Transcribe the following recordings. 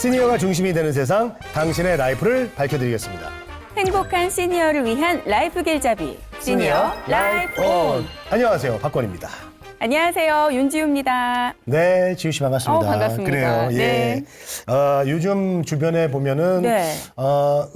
시니어가 중심이 되는 세상, 당신의 라이프를 밝혀드리겠습니다. 행복한 시니어를 위한 라이프 길잡이 시니어 라이프 온. 안녕하세요, 박건입니다. 안녕하세요, 윤지우입니다. 네, 지우 씨 반갑습니다. 반갑습니다. 그래요, 예. 네. 요즘 주변에 보면은 네.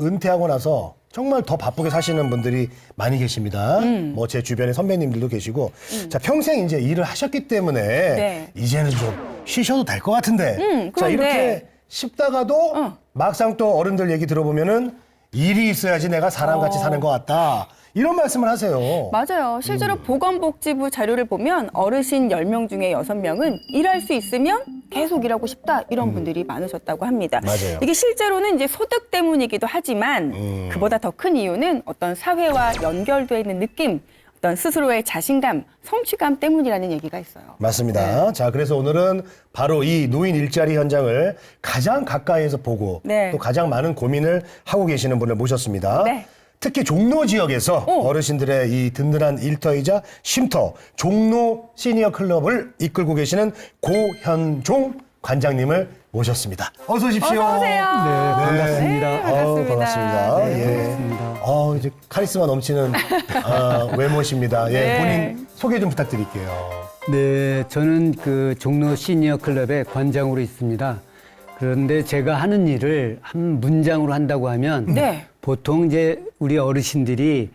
은퇴하고 나서 정말 더 바쁘게 사시는 분들이 많이 계십니다. 뭐 제 주변에 선배님들도 계시고, 자 평생 이제 일을 하셨기 때문에 네. 이제는 좀 쉬셔도 될 것 같은데, 자 그런데. 이렇게 쉽다가도 막상 또 어른들 얘기 들어보면은 일이 있어야지 내가 사람같이 사는 것 같다. 이런 말씀을 하세요. 맞아요. 실제로 보건복지부 자료를 보면 어르신 10명 중에 6명은 일할 수 있으면 계속 일하고 싶다 이런 분들이 많으셨다고 합니다. 맞아요. 이게 실제로는 이제 소득 때문이기도 하지만 그보다 더 큰 이유는 어떤 사회와 연결되어 있는 느낌, 어떤 스스로의 자신감, 성취감 때문이라는 얘기가 있어요. 맞습니다. 자, 그래서 오늘은 바로 이 노인 일자리 현장을 가장 가까이에서 보고 네. 또 가장 많은 고민을 하고 계시는 분을 모셨습니다. 네. 특히 종로 지역에서 어르신들의 이 든든한 일터이자 쉼터, 종로 시니어 클럽을 이끌고 계시는 고현종 관장님을 모셨습니다. 어서 오십시오. 어서 오세요. 반갑습니다. 네, 반갑습니다. 반갑습니다. 네. 예. 반갑습니다. 이제 카리스마 넘치는 외모십니다. 예, 네. 본인 소개 좀 부탁드릴게요. 네, 저는 그 종로 시니어 클럽의 관장으로 있습니다. 그런데 제가 하는 일을 한 문장으로 한다고 하면 네. 보통 이제 우리 어르신들이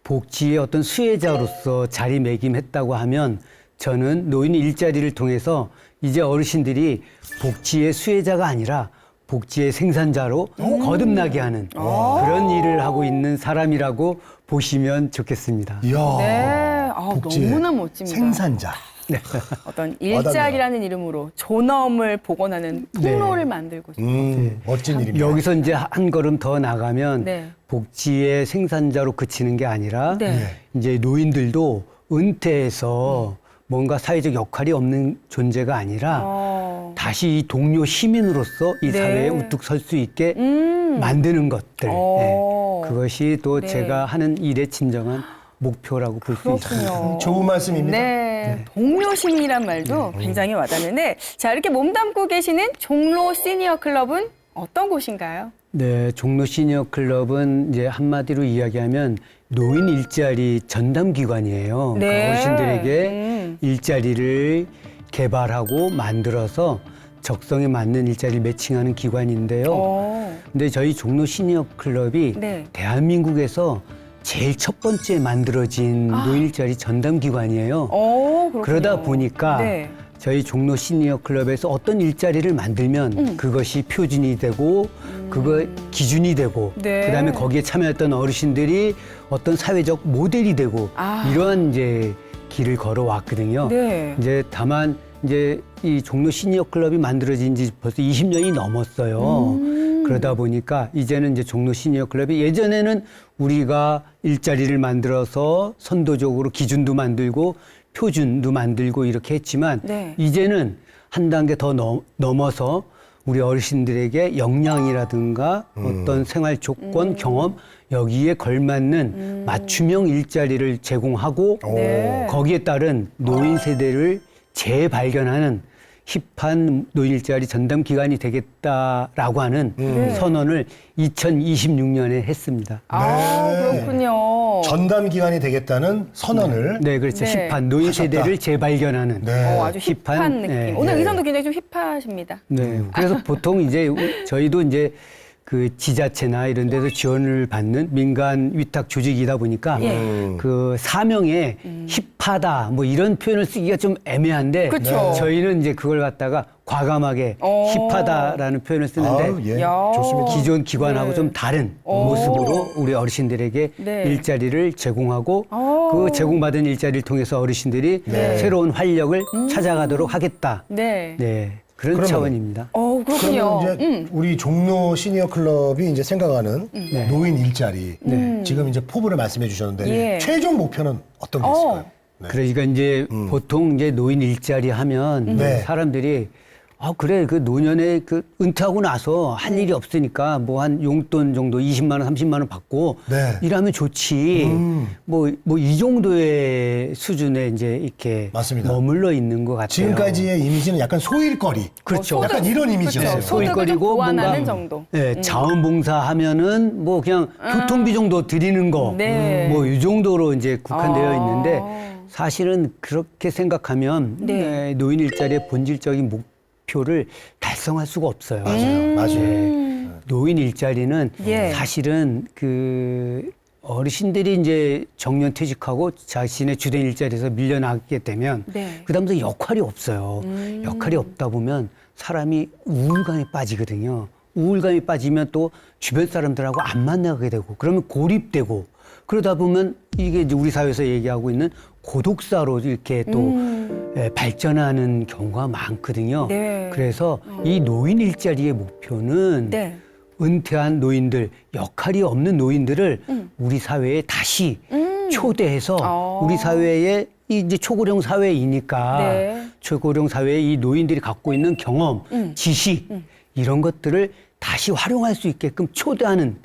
복지의 어떤 수혜자로서 자리매김했다고 하면 저는 노인 일자리를 통해서 이제 어르신들이 복지의 수혜자가 아니라 복지의 생산자로 거듭나게 하는 그런 일을 하고 있는 사람이라고 보시면 좋겠습니다. 이야, 네. 복지의 너무나 멋집니다. 생산자. 어떤 일자리라는 이름으로 존엄을 복원하는 통로를 만들고 있습니다. 멋진 일입니다. 여기서 이제 한 걸음 더 나가면 네. 복지의 생산자로 그치는 게 아니라 네. 이제 노인들도 은퇴해서 뭔가 사회적 역할이 없는 존재가 아니라 다시 이 동료 시민으로서 이 네. 사회에 우뚝 설 수 있게 만드는 것들. 어. 그것이 또 네. 제가 하는 일의 진정한 목표라고 볼 수 있습니다. 그렇군요. 좋은 말씀입니다. 네, 동료심이란 말도 굉장히 와닿는데, 자, 이렇게 몸담고 계시는 종로 시니어 클럽은 어떤 곳인가요? 네, 종로 시니어 클럽은 이제 한마디로 이야기하면 노인 일자리 전담 기관이에요. 네. 그러니까 어르신들에게 일자리를 개발하고 만들어서 적성에 맞는 일자리를 매칭하는 기관인데요. 근데 저희 종로 시니어 클럽이 네. 대한민국에서 제일 첫 번째 만들어진 노인 일자리 전담 기관이에요. 그렇군요. 그러다 보니까 네. 저희 종로 시니어 클럽에서 어떤 일자리를 만들면 그것이 표준이 되고 그거 기준이 되고 네. 그다음에 거기에 참여했던 어르신들이 어떤 사회적 모델이 되고 이러한 이제 길을 걸어왔거든요. 네. 이제 다만 이제 이 종로 시니어 클럽이 만들어진 지 벌써 20년이 넘었어요. 그러다 보니까 이제는 이제 종로 시니어 클럽이 예전에는 우리가 일자리를 만들어서 선도적으로 기준도 만들고 표준도 만들고 이렇게 했지만 네. 이제는 한 단계 더 넘어서 우리 어르신들에게 역량이라든가 어떤 생활 조건, 경험 여기에 걸맞는 맞춤형 일자리를 제공하고 네. 거기에 따른 노인 세대를 재발견하는 힙한 노인 일자리 전담 기관이 되겠다라고 하는 선언을 2026년에 했습니다. 그렇군요. 전담 기관이 되겠다는 선언을 네, 그렇죠. 네. 힙한 노인 하셨다. 세대를 재발견하는. 네. 아주 힙한 느낌. 네. 오늘 네. 의상도 굉장히 좀 힙하십니다. 네. 그래서 보통 이제 저희도 이제 그 지자체나 이런 데서 지원을 받는 민간 위탁 조직이다 보니까 그 사명에 힙하다 뭐 이런 표현을 쓰기가 좀 애매한데 그쵸. 저희는 이제 그걸 갖다가 과감하게 힙하다라는 표현을 쓰는데 아유, 예. 야. 좋습니다. 기존 기관하고 네. 좀 다른 모습으로 우리 어르신들에게 네. 일자리를 제공하고 그 제공받은 일자리를 통해서 어르신들이 새로운 활력을 찾아가도록 하겠다. 네. 네. 그런 그러면- 차원입니다. 그렇군요. 그러면 이제 우리 종로 시니어 클럽이 이제 생각하는 노인 일자리. 지금 이제 포부를 말씀해 주셨는데 예. 최종 목표는 어떤 게 있을까요? 네. 그러니까 이제 보통 이제 노인 일자리 하면 네. 사람들이 아, 그래. 그 노년에 그 은퇴하고 나서 할 일이 없으니까 뭐 한 용돈 정도 20만 원, 30만 원 받고 네. 일하면 좋지. 뭐 이 정도의 수준에 이제 이렇게 맞습니다. 머물러 있는 것 같아요. 지금까지의 이미지는 약간 소일거리. 그렇죠. 뭐 약간 이런 이미지였어요. 그렇죠. 소득을 좀 소일거리고 보완하는 뭔가 정도. 네, 자원봉사 하면은 뭐 그냥 교통비 정도 드리는 거. 네. 뭐 이 정도로 이제 국한되어 아. 있는데 사실은 그렇게 생각하면 네. 노인 일자리의 본질적인 목표를 달성할 수가 없어요. 맞아요. 맞아요. 노인 일자리는 예. 사실은 그 어르신들이 이제 정년 퇴직하고 자신의 주된 일자리에서 밀려나게 되면 네. 그다음부터 역할이 없어요. 역할이 없다 보면 사람이 우울감에 빠지거든요. 우울감이 빠지면 또 주변 사람들하고 안 만나게 되고 그러면 고립되고 그러다 보면 이게 이제 우리 사회에서 얘기하고 있는 고독사로 이렇게 또 발전하는 경우가 많거든요. 네. 그래서 이 노인 일자리의 목표는 네. 은퇴한 노인들, 역할이 없는 노인들을 우리 사회에 다시 초대해서 우리 사회에 이제 초고령 사회이니까 네. 초고령 사회에 이 노인들이 갖고 있는 경험, 지식 이런 것들을 다시 활용할 수 있게끔 초대하는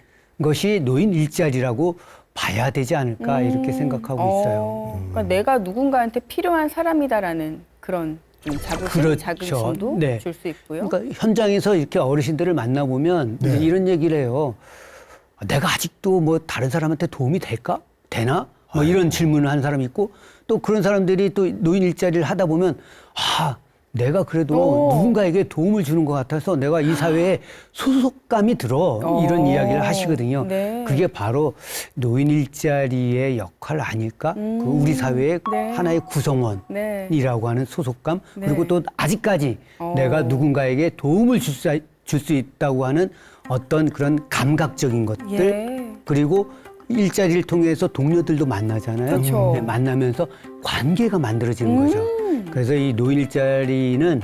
것이 노인 일자리라고 봐야 되지 않을까 이렇게 생각하고 있어요. 그러니까 내가 누군가한테 필요한 사람이다라는 그런 좀 자부심, 그렇죠. 자긍심도 네. 줄 수 있고요. 그러니까 현장에서 이렇게 어르신들을 만나보면 네. 이제 이런 얘기를 해요. 내가 아직도 뭐 다른 사람한테 도움이 될까? 되나? 뭐 이런 질문을 하는 사람이 있고 또 그런 사람들이 또 노인 일자리를 하다 보면 아, 내가 그래도 누군가에게 도움을 주는 것 같아서 내가 이 사회에 소속감이 들어 이런 이야기를 하시거든요. 네. 그게 바로 노인 일자리의 역할 아닐까? 그 우리 사회의 네. 하나의 구성원이라고 네. 하는 소속감 네. 그리고 또 아직까지 내가 누군가에게 도움을 줄 수 있다고 하는 어떤 그런 감각적인 것들 예. 그리고 일자리를 통해서 동료들도 만나잖아요. 그렇죠. 네, 만나면서 관계가 만들어지는 거죠. 그래서 이 노인 일자리는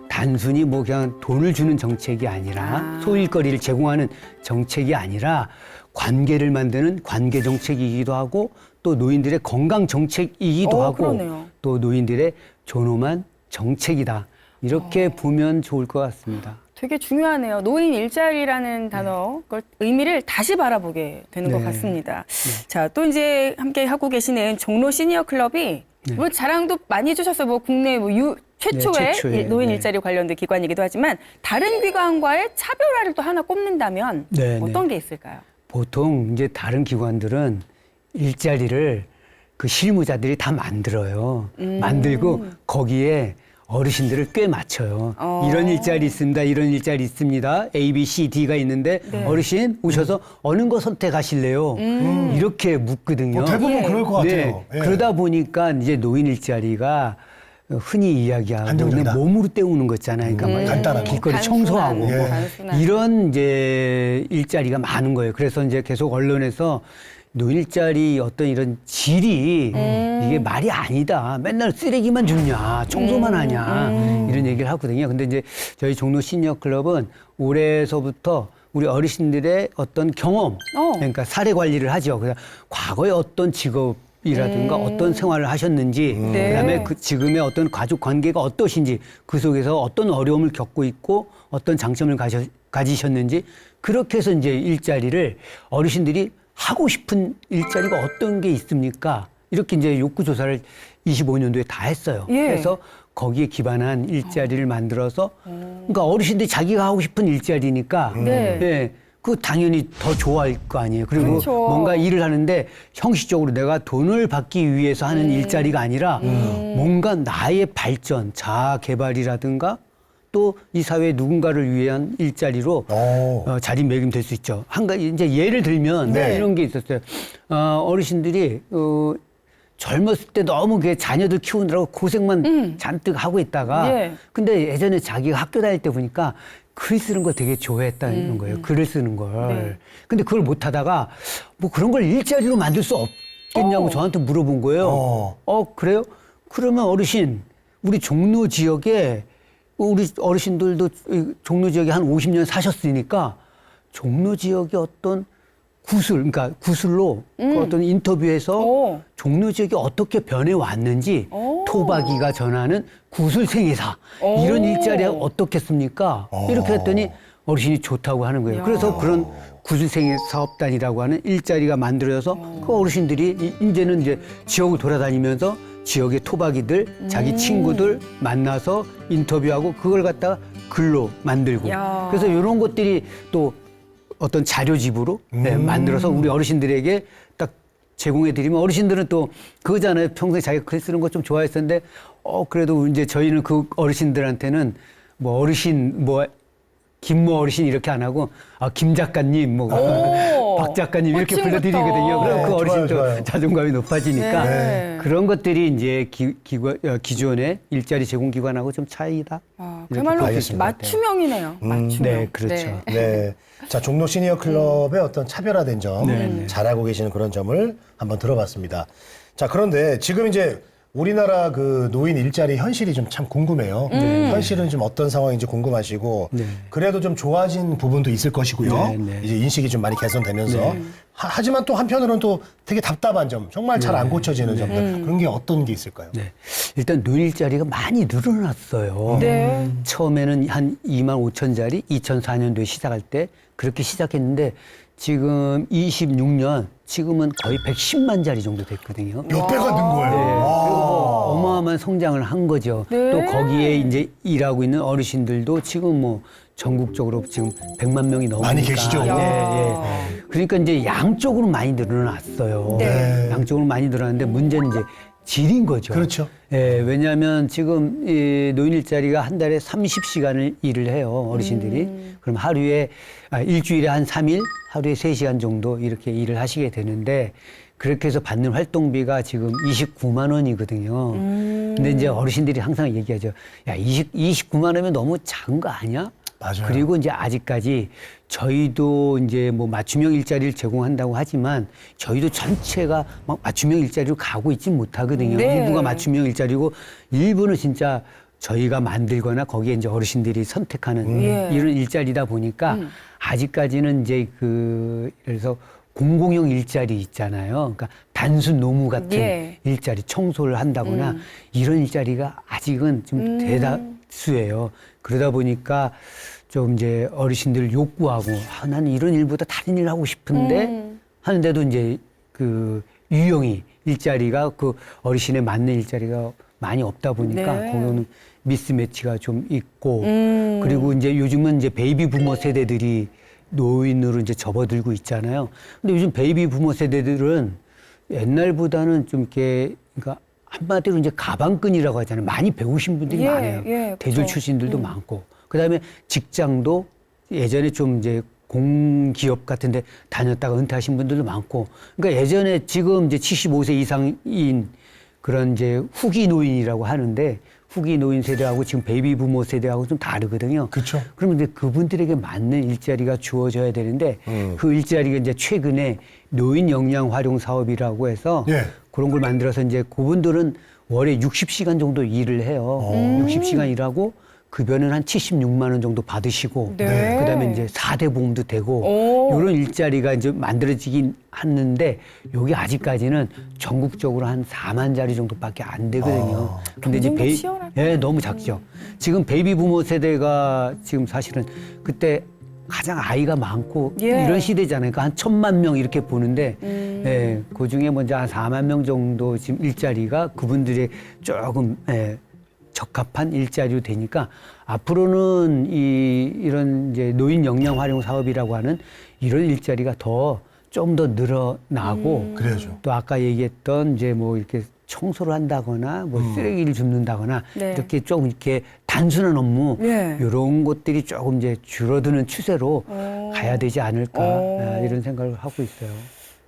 단순히 뭐 그냥 돈을 주는 정책이 아니라 소일거리를 제공하는 정책이 아니라 관계를 만드는 관계 정책이기도 하고 또 노인들의 건강 정책이기도 하고 그러네요. 또 노인들의 존엄한 정책이다. 이렇게 보면 좋을 것 같습니다. 되게 중요하네요. 노인 일자리라는 단어, 그걸 의미를 다시 바라보게 되는 것 네. 같습니다. 자, 또 이제 함께 하고 계시는 종로 시니어 클럽이 뭐 자랑도 많이 해주셨어요. 뭐 국내 뭐 최초의 최초의, 노인 네. 일자리 관련된 기관이기도 하지만 다른 기관과의 차별화를 또 하나 꼽는다면 네, 어떤 네. 게 있을까요? 보통 이제 다른 기관들은 일자리를 그 실무자들이 다 만들어요. 만들고 거기에 어르신들을 꽤 맞춰요. 이런 일자리 있습니다. 이런 일자리 있습니다. A, B, C, D가 있는데 어르신 오셔서 어느 거 선택하실래요? 이렇게 묻거든요. 대부분 그럴 것 네. 같아요. 예. 그러다 보니까 이제 노인 일자리가 흔히 이야기하고 한정적이다. 있는 몸으로 때우는 거 있잖아요. 그러니까 막 간단한 거. 길거리 단순한, 청소하고 뭐 단순한. 이런 이제 일자리가 많은 거예요. 그래서 이제 계속 언론에서 노인 일자리 어떤 이런 질이 이게 말이 아니다. 맨날 쓰레기만 줍냐, 청소만 하냐 이런 얘기를 하거든요. 근데 이제 저희 종로 시니어 클럽은 올해서부터 우리 어르신들의 어떤 경험, 그러니까 사례 관리를 하죠. 그래서 과거에 어떤 직업이라든가 어떤 생활을 하셨는지, 네. 그다음에 그 지금의 어떤 가족 관계가 어떠신지, 그 속에서 어떤 어려움을 겪고 있고 어떤 장점을 가지셨는지 그렇게 해서 이제 일자리를 어르신들이 하고 싶은 일자리가 어떤 게 있습니까? 이렇게 이제 욕구 조사를 25년도에 다 했어요. 예. 그래서 거기에 기반한 일자리를 만들어서 그러니까 어르신들이 자기가 하고 싶은 일자리니까 네. 예, 그 당연히 더 좋아할 거 아니에요. 그리고 그렇죠. 뭔가 일을 하는데 형식적으로 내가 돈을 받기 위해서 하는 일자리가 아니라 뭔가 나의 발전, 자아 개발이라든가 또 이 사회 누군가를 위한 일자리로 자리매김될 수 있죠. 한 가지 이제 예를 들면 네. 이런 게 있었어요. 어르신들이 젊었을 때 너무 그 자녀들 키우느라고 고생만 잔뜩 하고 있다가 예. 근데 예전에 자기가 학교 다닐 때 보니까 글 쓰는 거 되게 좋아했다는 거예요. 글을 쓰는 걸. 네. 근데 그걸 못 하다가 뭐 그런 걸 일자리로 만들 수 없겠냐고 저한테 물어본 거예요. 그래요? 그러면 어르신, 우리 종로 지역에 우리 어르신들도 종로 지역에 한 50년 사셨으니까 종로 지역의 어떤 구슬, 그러니까 구슬로 그 어떤 인터뷰에서 오. 종로 지역이 어떻게 변해왔는지 오. 토박이가 전하는 구슬 생애사 이런 일자리가 어떻겠습니까? 이렇게 했더니 어르신이 좋다고 하는 거예요. 야. 그래서 그런 구슬 생애 사업단이라고 하는 일자리가 만들어져서 그 어르신들이 이제는 이제 지역을 돌아다니면서 지역의 토박이들, 자기 친구들 만나서 인터뷰하고 그걸 갖다가 글로 만들고 야. 그래서 이런 것들이 또 어떤 자료집으로 네, 만들어서 우리 어르신들에게 딱 제공해 드리면 어르신들은 또 그거잖아요. 평소에 자기가 글 쓰는 거 좀 좋아했었는데 그래도 이제 저희는 그 어르신들한테는 뭐 어르신 뭐 김모 어르신 이렇게 안 하고 김 작가님 뭐 박 작가님 이렇게 호칭부터. 불러드리거든요. 그럼 네, 그 어르신도 좋아요. 자존감이 높아지니까 네. 그런 것들이 이제 기존의 일자리 제공 기관하고 좀 차이다. 그야말로 알겠습니다. 맞춤형이네요. 맞춤형. 네, 그렇죠. 네. 자, 종로 시니어 클럽의 어떤 차별화된 점, 잘하고 계시는 그런 점을 한번 들어봤습니다. 자, 그런데 지금 이제 우리나라 그 노인 일자리 현실이 좀 참 궁금해요. 현실은 좀 어떤 상황인지 궁금하시고, 그래도 좀 좋아진 부분도 있을 것이고요. 네, 네. 이제 인식이 좀 많이 개선되면서. 하지만 또 한편으로는 또 되게 답답한 점, 정말 잘 안 고쳐지는 점들, 그런 게 어떤 게 있을까요? 네. 일단 노인 일자리가 많이 늘어났어요. 네. 처음에는 한 2만 5천 자리 2004년도에 시작할 때 그렇게 시작했는데 지금 26년 지금은 거의 110만 자리 정도 됐거든요. 몇 배가 는 거예요. 네. 와. 그리고 뭐 어마어마한 성장을 한 거죠. 네. 또 거기에 이제 일하고 있는 어르신들도 지금 뭐 전국적으로 지금 100만 명이 넘으니까. 많이 계시죠? 네, 야. 예. 그러니까 이제 양쪽으로 많이 늘어났어요. 네. 양쪽으로 많이 늘어났는데 문제는 이제 질인 거죠. 그렇죠. 예, 왜냐하면 지금 이 노인 일자리가 한 달에 30시간을 일을 해요, 어르신들이. 그럼 일주일에 한 3일, 하루에 3시간 정도 이렇게 일을 하시게 되는데 그렇게 해서 받는 활동비가 지금 29만 원이거든요. 근데 이제 어르신들이 항상 얘기하죠. 야, 29만 원이면 너무 작은 거 아니야? 맞아요. 그리고 이제 아직까지 저희도 이제 뭐 맞춤형 일자리를 제공한다고 하지만 저희도 전체가 막 맞춤형 일자리로 가고 있지 못하거든요. 네. 일부가 맞춤형 일자리고 일부는 진짜 저희가 만들거나 거기에 이제 어르신들이 선택하는 예. 이런 일자리다 보니까 아직까지는 이제 그래서 공공형 일자리 있잖아요. 그러니까 단순 노무 같은 예. 일자리 청소를 한다거나 이런 일자리가 아직은 좀 대다수예요. 그러다 보니까 좀 이제 어르신들 욕구하고 나는 이런 일보다 다른 일 하고 싶은데 하는데도 이제 그 유형이 일자리가 그 어르신에 맞는 일자리가 많이 없다 보니까 네. 거기는 미스매치가 좀 있고 그리고 이제 요즘은 이제 베이비 부머 세대들이 노인으로 이제 접어들고 있잖아요. 근데 요즘 베이비 부머 세대들은 옛날보다는 좀 이렇게 그러니까 한마디로 이제 가방끈이라고 하잖아요. 많이 배우신 분들이 예, 많아요. 예, 대졸 그쵸. 출신들도 많고. 그다음에 직장도 예전에 좀 이제 공기업 같은 데 다녔다가 은퇴하신 분들도 많고. 그러니까 예전에 지금 이제 75세 이상인 그런 이제 후기 노인이라고 하는데 후기 노인 세대하고 지금 베이비 부모 세대하고 좀 다르거든요. 그렇죠. 그러면 이제 그분들에게 맞는 일자리가 주어져야 되는데 그 일자리가 이제 최근에 노인 역량 활용 사업이라고 해서 예. 그런 걸 만들어서 이제 그분들은 월에 60시간 정도 일을 해요. 60시간 일하고 급여는 한 76만 원 정도 받으시고 네. 그다음에 이제 4대 보험도 되고 오. 이런 일자리가 이제 만들어지긴 하는데 여기 아직까지는 전국적으로 한 4만 자리 정도밖에 안 되거든요. 근데 경쟁도 치열하다. 예, 너무 작죠. 지금 베이비 부모 세대가 지금 사실은 그때 가장 아이가 많고 예. 이런 시대잖아요. 그러니까 한 1,000만 명 이렇게 보는데 예, 그 중에 먼저 한 4만 명 정도 지금 일자리가 그분들의 조금 적합한 일자리로 되니까 앞으로는 이런 이제 노인 역량 활용 사업이라고 하는 이런 일자리가 좀 더 늘어나고 그래야죠. 또 아까 얘기했던 이제 뭐 이렇게 청소를 한다거나 뭐 쓰레기를 줍는다거나 네. 이렇게 좀 이렇게 단순한 업무 예. 이런 것들이 조금 이제 줄어드는 추세로 가야 되지 않을까 이런 생각을 하고 있어요.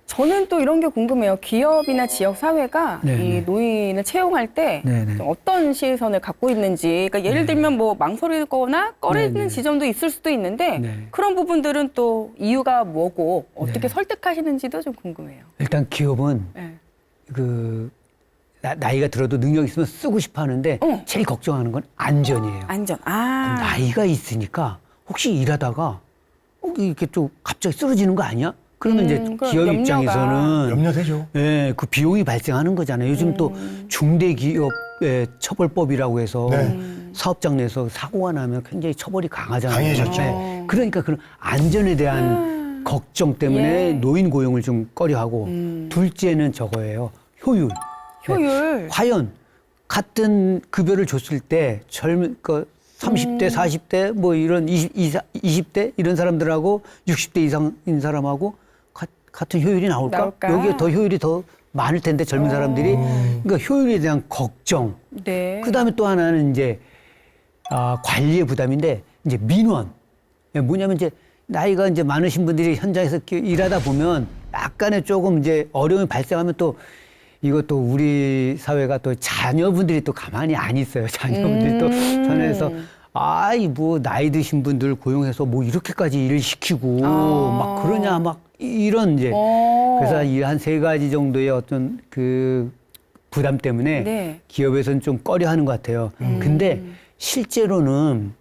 저는 또 이런 게 궁금해요. 기업이나 지역 사회가 네, 이 네. 노인을 채용할 때 네, 네. 좀 어떤 시선을 갖고 있는지. 그러니까 예를 들면 뭐 망설이거나 꺼리는 네, 네. 지점도 있을 수도 있는데 네. 그런 부분들은 또 이유가 뭐고 어떻게 네. 설득하시는지도 좀 궁금해요. 일단 기업은 네. 그 나이가 들어도 능력 있으면 쓰고 싶어 하는데 제일 걱정하는 건 안전이에요. 안전. 나이가 있으니까 혹시 일하다가 이렇게 좀 갑자기 쓰러지는 거 아니야? 그러면 이제 그 기업 염려가. 입장에서는 염려되죠. 예, 그 비용이 발생하는 거잖아요. 요즘 또 중대기업의 처벌법이라고 해서 네. 사업장 내에서 사고가 나면 굉장히 처벌이 강하잖아요. 강해졌죠. 그러니까 그런 안전에 대한 걱정 때문에 예. 노인 고용을 좀 꺼려하고 둘째는 저거예요. 효율. 효율. 과연 같은 급여를 줬을 때 젊은 그 30대, 40대 뭐 이런 20대 이런 사람들하고 60대 이상인 사람하고 같은 효율이 나올까? 나올까? 여기에 더 효율이 더 많을 텐데 젊은 사람들이 그러니까 효율에 대한 걱정. 네. 그다음에 또 하나는 이제 관리의 부담인데 이제 민원. 뭐냐면 이제 나이가 이제 많으신 분들이 현장에서 일하다 보면 약간의 조금 이제 어려움이 발생하면 또 이것도 우리 사회가 또 자녀분들이 또 가만히 안 있어요. 자녀분들이 또 전에서 아이 뭐 나이 드신 분들 고용해서 뭐 이렇게까지 일을 시키고 막 그러냐 막 이런 이제 그래서 이 한 세 가지 정도의 어떤 그 부담 때문에 네. 기업에서는 좀 꺼려하는 것 같아요. 근데 실제로는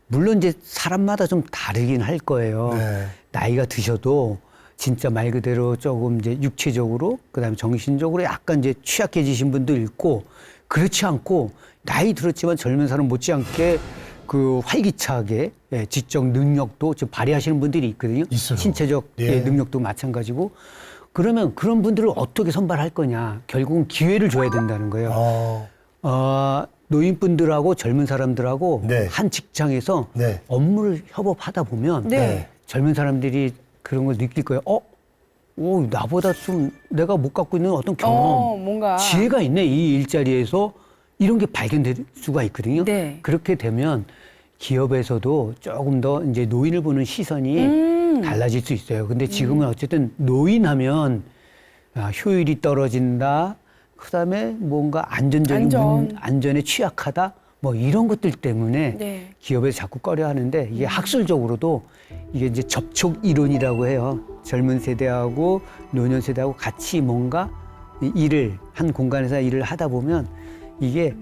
물론 이제 사람마다 좀 다르긴 할 거예요. 네. 나이가 드셔도 진짜 말 그대로 조금 이제 육체적으로 그다음에 정신적으로 약간 이제 취약해지신 분도 있고 그렇지 않고 나이 들었지만 젊은 사람 못지않게 그 활기차게 지적 능력도 지금 발휘하시는 분들이 있거든요. 있어요. 신체적 예. 능력도 마찬가지고 그러면 그런 분들을 어떻게 선발할 거냐? 결국은 기회를 줘야 된다는 거예요. 노인분들하고 젊은 사람들하고 네. 한 직장에서 네. 업무를 협업하다 보면 네. 젊은 사람들이 그런 걸 느낄 거예요. 오, 나보다 좀 내가 못 갖고 있는 어떤 경험, 뭔가. 지혜가 있네. 이 일자리에서 이런 게 발견될 수가 있거든요. 네. 그렇게 되면 기업에서도 조금 더 이제 노인을 보는 시선이 달라질 수 있어요. 근데 지금은 어쨌든 노인하면 효율이 떨어진다. 그다음에 뭔가 안전에 취약하다. 뭐 이런 것들 때문에 네. 기업에서 자꾸 꺼려 하는데 이게 학술적으로도 이게 이제 접촉 이론이라고 해요. 젊은 세대하고 노년 세대하고 같이 뭔가 일을 한 공간에서 일을 하다 보면 이게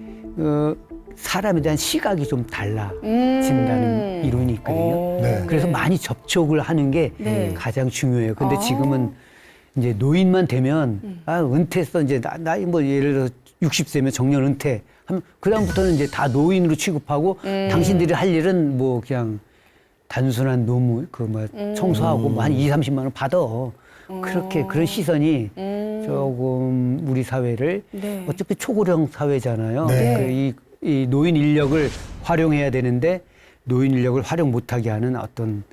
사람에 대한 시각이 좀 달라진다는 이론이 있거든요. 네. 그래서 많이 접촉을 하는 게 네. 가장 중요해요. 근데 지금은 이제 노인만 되면 은퇴했어 이제 나이 뭐 예를 들어 60세면 정년 은퇴 하면 그다음부터는 이제 다 노인으로 취급하고 당신들이 할 일은 뭐 그냥 단순한 노무 그 뭐 청소하고 뭐 한 2~30만 원 받아. 그렇게 그런 시선이 조금 우리 사회를 네. 어차피 초고령 사회잖아요. 네. 이 노인 인력을 활용해야 되는데 노인 인력을 활용 못하게 하는 어떤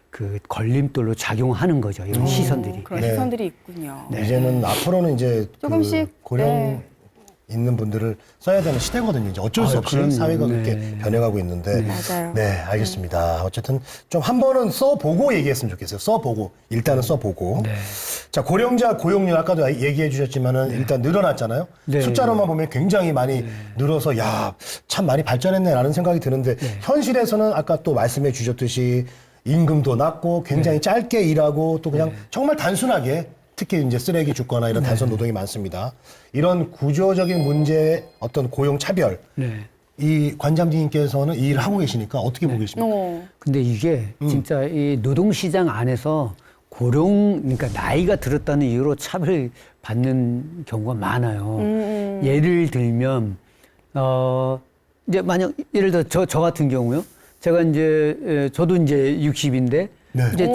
그 걸림돌로 작용하는 거죠. 이런 시선들이. 그런 네. 시선들이 있군요. 이제는 앞으로는 이제 조금씩, 그 고령 네. 있는 분들을 써야 되는 시대거든요. 이제 어쩔 수 없이 그럼요. 사회가 네. 그렇게 변해가고 있는데. 맞아요. 네, 알겠습니다. 어쨌든 좀 한 번은 써보고 얘기했으면 좋겠어요. 써보고. 일단은 써보고. 네. 자, 고령자 고용률 아까도 얘기해 주셨지만은 일단 늘어났잖아요. 네. 숫자로만 보면 굉장히 많이 늘어서 야, 참 많이 발전했네라는 생각이 드는데 현실에서는 아까 또 말씀해 주셨듯이 임금도 낮고 굉장히 짧게 일하고 또 그냥 정말 단순하게 특히 이제 쓰레기 줍거나 이런 단순 노동이 많습니다. 이런 구조적인 문제 어떤 고용 차별 이 관장님께서는 이 일을 하고 계시니까 어떻게 보고 계십니까? 근데 이게 진짜 이 노동시장 안에서 그러니까 나이가 들었다는 이유로 차별을 받는 경우가 많아요. 예를 들면, 이제 만약 예를 들어 저 같은 경우요. 제가 이제, 저도 이제 60인데, 네. 이제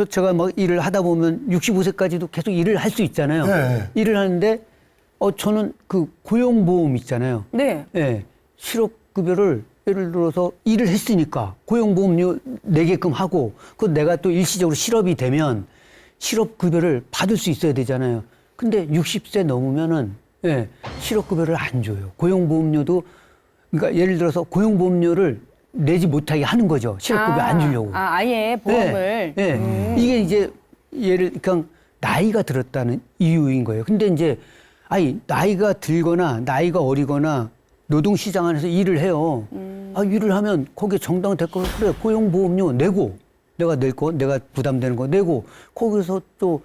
제가 막 일을 하다 보면 65세까지도 계속 일을 할 수 있잖아요. 네. 일을 하는데, 저는 그 고용보험 있잖아요. 네. 예, 실업급여를 예를 들어서 일을 했으니까 고용보험료 내게끔 하고 그 내가 또 일시적으로 실업이 되면 실업급여를 받을 수 있어야 되잖아요. 근데 60세 넘으면은 실업급여를 안 줘요. 고용보험료도 그러니까 예를 들어서 고용보험료를 내지 못하게 하는 거죠. 실업급여 안 주려고. 아예 보험을. 이게 이제 그냥 나이가 들었다는 이유인 거예요. 근데 이제 나이가 들거나 나이가 어리거나 노동시장 안에서 일을 해요. 일을 하면 거기에 정당될 거 그래 고용보험료 내고 내가 낼 거 내가 부담되는 거 내고 거기서 또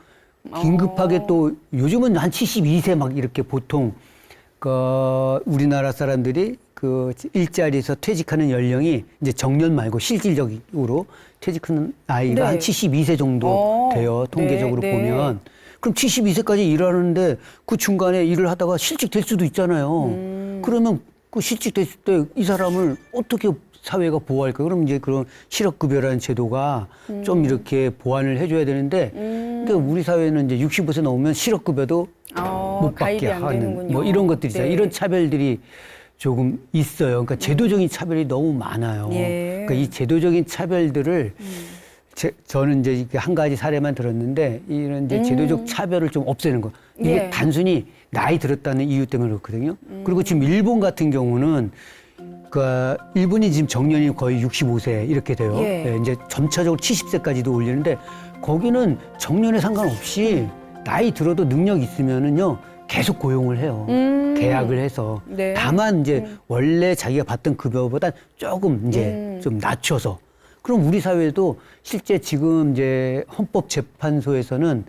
긴급하게 또 요즘은 한 72세 막 이렇게 보통 그 우리나라 사람들이 그 그 일자리에서 퇴직하는 연령이 이제 정년 말고 실질적으로 퇴직하는 나이가 네. 한 72세 정도 돼요. 통계적으로 네, 네. 보면. 그럼 72세까지 일하는데 그 중간에 일을 하다가 실직될 수도 있잖아요. 그러면 그 실직됐을 때 이 사람을 어떻게 사회가 보호할까? 그럼 이제 그런 실업급여라는 제도가 좀 이렇게 보완을 해줘야 되는데, 근데 우리 사회는 이제 65세 넘으면 실업급여도 못 가입이 받게 안 하는 되는군요. 뭐 이런 것들이잖아요. 네. 이런 차별들이 조금 있어요. 그러니까 제도적인 차별이 너무 많아요. 예. 그러니까 이 제도적인 차별들을 저는 이제 이렇게 한 가지 사례만 들었는데 이런 이제 제도적 차별을 좀 없애는 거. 이게 예. 단순히 나이 들었다는 이유 때문에 그렇거든요. 그리고 지금 일본 같은 경우는 그 일본이 지금 정년이 거의 65세 이렇게 돼요. 예. 예, 이제 점차적으로 70세까지도 올리는데 거기는 정년에 상관없이 나이 들어도 능력 있으면은요 계속 고용을 해요. 계약을 해서. 네. 다만 이제 원래 자기가 받던 급여보다 조금 이제 좀 낮춰서. 그럼 우리 사회도 실제 지금 이제 헌법재판소에서는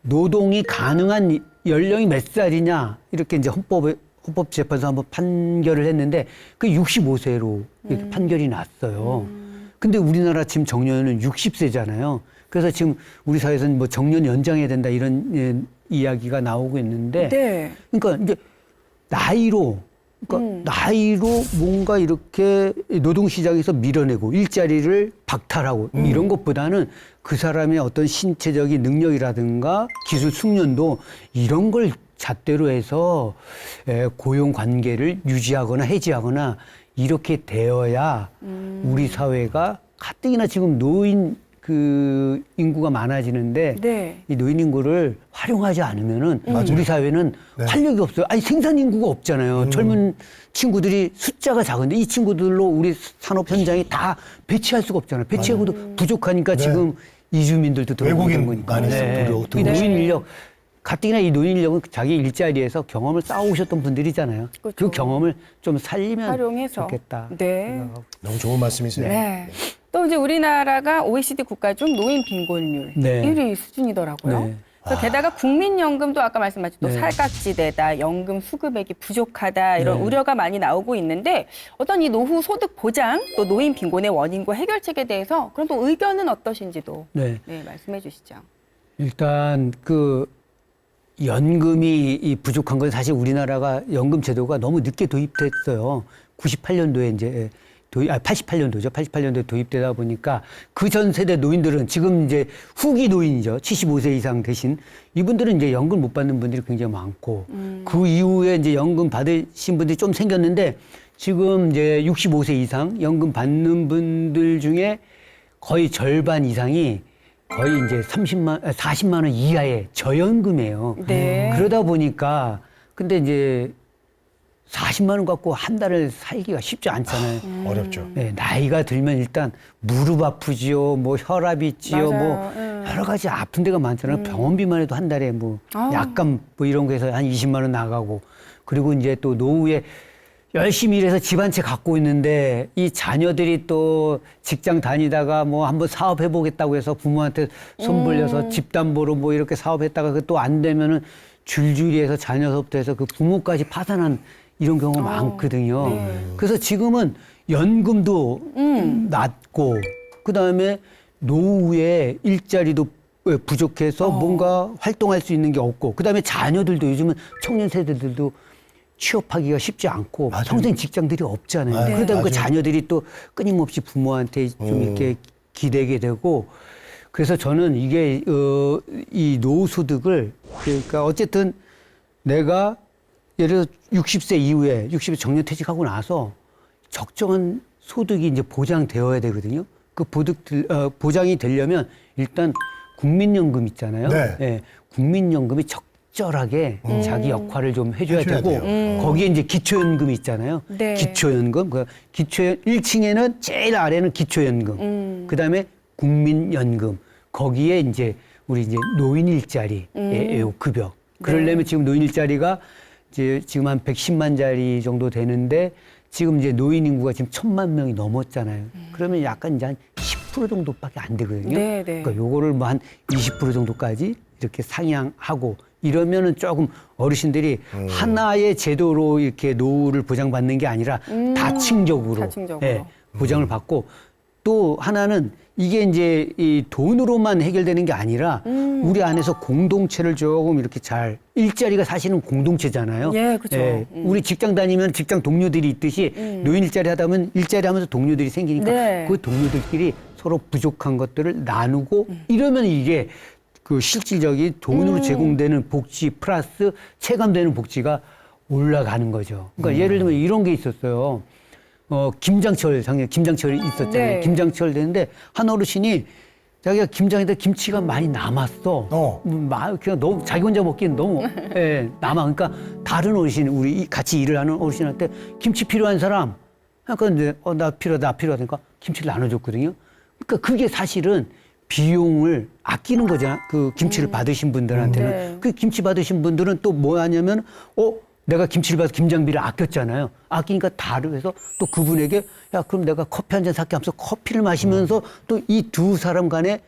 노동이 가능한 연령이 몇 살이냐 이렇게 이제 헌법재판소 한번 판결을 했는데 그 65세로 이렇게 판결이 났어요. 근데 우리나라 지금 정년은 60세잖아요. 그래서 지금 우리 사회에서는 뭐 정년 연장해야 된다 이런 이야기가 나오고 있는데 네. 그러니까 이제 나이로 나이로 뭔가 이렇게 노동시장에서 밀어내고 일자리를 박탈하고 이런 것보다는 그 사람의 어떤 신체적인 능력이라든가 기술 숙련도 이런 걸 잣대로 해서 고용 관계를 유지하거나 해지하거나 이렇게 되어야 우리 사회가 가뜩이나 지금 노인 그 인구가 많아지는데 네. 이 노인 인구를 활용하지 않으면은 우리 사회는 네. 활력이 없어요. 아니 생산 인구가 없잖아요. 젊은 친구들이 숫자가 작은데 이 친구들로 우리 산업 현장에 다 배치할 수가 없잖아요. 배치하고도 부족하니까 네. 지금 이주민들도 들어오는 외국인 거니까. 많이 이 노인 인력 가뜩이나 이 노인 인력은 자기 일자리에서 경험을 쌓아오셨던 분들이잖아요. 그 그렇죠. 경험을 좀 살리면 활용해서. 좋겠다. 네. 생각하고. 너무 좋은 말씀이세요. 네. 또 이제 우리나라가 OECD 국가 중 노인 빈곤율 네. 1위 수준이더라고요. 네. 그래서 게다가 국민연금도 아까 말씀하신 또 네. 사각지대다, 연금 수급액이 부족하다 이런 네. 우려가 많이 나오고 있는데 어떤 이 노후 소득 보장 또 노인 빈곤의 원인과 해결책에 대해서 그럼 또 의견은 어떠신지도 네. 네, 말씀해 주시죠. 일단 그 연금이 이 부족한 건 사실 우리나라가 연금 제도가 너무 늦게 도입됐어요. 98년도에 이제 88년도죠. 88년도에 도입되다 보니까 그 전 세대 노인들은 지금 이제 후기 노인이죠. 75세 이상 대신 이분들은 이제 연금 못 받는 분들이 굉장히 많고 그 이후에 이제 연금 받으신 분들이 좀 생겼는데 지금 이제 65세 이상 연금 받는 분들 중에 거의 절반 이상이 거의 이제 40만 원 이하의 저연금이에요. 네. 그러다 보니까 근데 이제 40만 원 갖고 한 달을 살기가 쉽지 않잖아요. 어렵죠. 네, 나이가 들면 일단 무릎 아프지요, 뭐 혈압 있지요, 맞아요. 뭐 여러 가지 아픈 데가 많잖아요. 병원비만 해도 한 달에 뭐 약간 뭐 이런 거에서 한 20만 원 나가고 그리고 이제 또 노후에 열심히 일해서 집 한 채 갖고 있는데 이 자녀들이 또 직장 다니다가 뭐 한번 사업 해보겠다고 해서 부모한테 손 벌려서 집담보로 뭐 이렇게 사업했다가 또 안 되면은 줄줄이 해서 자녀서부터 해서 그 부모까지 파산한 이런 경우가 많거든요. 네. 그래서 지금은 연금도 낮고 그다음에 노후에 일자리도 부족해서 뭔가 활동할 수 있는 게 없고 그다음에 자녀들도 요즘은 청년 세대들도 취업하기가 쉽지 않고 맞아요. 평생 직장들이 없잖아요. 네. 그러다 보니까 맞아요. 자녀들이 또 끊임없이 부모한테 좀 이렇게 기대게 되고 그래서 저는 이게 이 노후소득을 그러니까 어쨌든 내가 예를 들어 60세 이후에 60세 정년 퇴직하고 나서 적정한 소득이 이제 보장되어야 되거든요. 그 보장이 되려면 일단 국민연금 있잖아요. 네. 예, 국민연금이 적절하게 자기 역할을 좀 해줘야 해줘야 되고 돼요. 거기에 이제 기초연금이 있잖아요. 네. 기초연금, 그 1층에는 제일 아래는 기초연금, 그다음에 국민연금 거기에 이제 우리 이제 노인 일자리 급여. 그러려면 지금 노인 일자리가 이제 지금 한 110만짜리 정도 되는데 지금 이제 노인 인구가 지금 1,000만 명이 넘었잖아요. 그러면 약간 이제 한 10% 정도밖에 안 되거든요. 네, 네. 그러니까 요거를 뭐 한 20% 정도까지 이렇게 상향하고 이러면은 조금 어르신들이 하나의 제도로 이렇게 노후를 보장받는 게 아니라 다층적으로, 다층적으로. 보장을 받고 또 하나는 이게 이제 이 돈으로만 해결되는 게 아니라 우리 안에서 공동체를 조금 이렇게 잘 일자리가 사실은 공동체잖아요. 예, 그렇죠. 우리 직장 다니면 직장 동료들이 있듯이 노인 일자리 하다 보면 일자리 하면서 동료들이 생기니까 네. 그 동료들끼리 서로 부족한 것들을 나누고 이러면 이게 그 실질적인 돈으로 제공되는 복지 플러스 체감되는 복지가 올라가는 거죠. 그러니까 예를 들면 이런 게 있었어요. 김장철, 작년 김장철이 있었잖아요. 네. 김장철 되는데 한 어르신이 자기가 김장에다 김치가 많이 남았어. 그냥 너무 자기 혼자 먹기엔 너무 남아. 그러니까 다른 어르신, 우리 같이 일을 하는 어르신한테 김치 필요한 사람. 그러니까 나 필요하니까 김치를 나눠줬거든요. 그러니까 그게 사실은 비용을 아끼는 거잖아. 그 김치를 받으신 분들한테는. 네. 그 김치 받으신 분들은 또 뭐 하냐면, 내가 김치를 받아서 김장비를 아꼈잖아요. 아끼니까 다르 해서 또 그분에게 야 그럼 내가 커피 한 잔 살게 하면서 커피를 마시면서 또 이 두 사람 간의